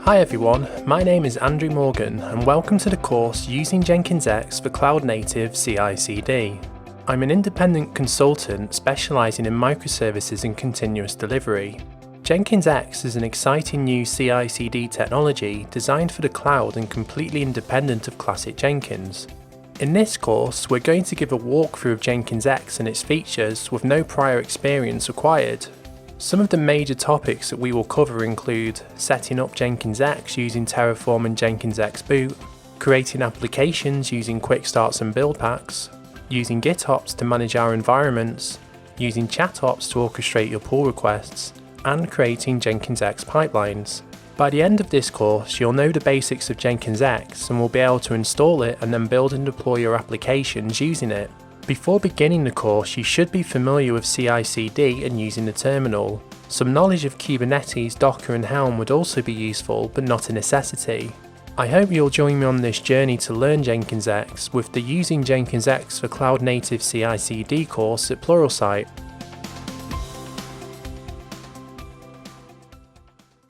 Hi everyone, my name is Andrew Morgan and welcome to the course Using Jenkins X for Cloud Native CI/CD. I'm an independent consultant specialising in microservices and continuous delivery. Jenkins X is an exciting new CI/CD technology designed for the cloud and completely independent of classic Jenkins. In this course, we're going to give a walkthrough of Jenkins X and its features with no prior experience required. Some of the major topics that we will cover include setting up Jenkins X using Terraform and Jenkins X boot, creating applications using quick starts and build packs, using GitOps to manage our environments, using ChatOps to orchestrate your pull requests, and creating Jenkins X pipelines. By the end of this course, you'll know the basics of Jenkins X and will be able to install it and then build and deploy your applications using it. Before beginning the course, you should be familiar with CI/CD and using the terminal. Some knowledge of Kubernetes, Docker and Helm would also be useful, but not a necessity. I hope you'll join me on this journey to learn Jenkins X with the Using Jenkins X for Cloud Native CI/CD course at Pluralsight.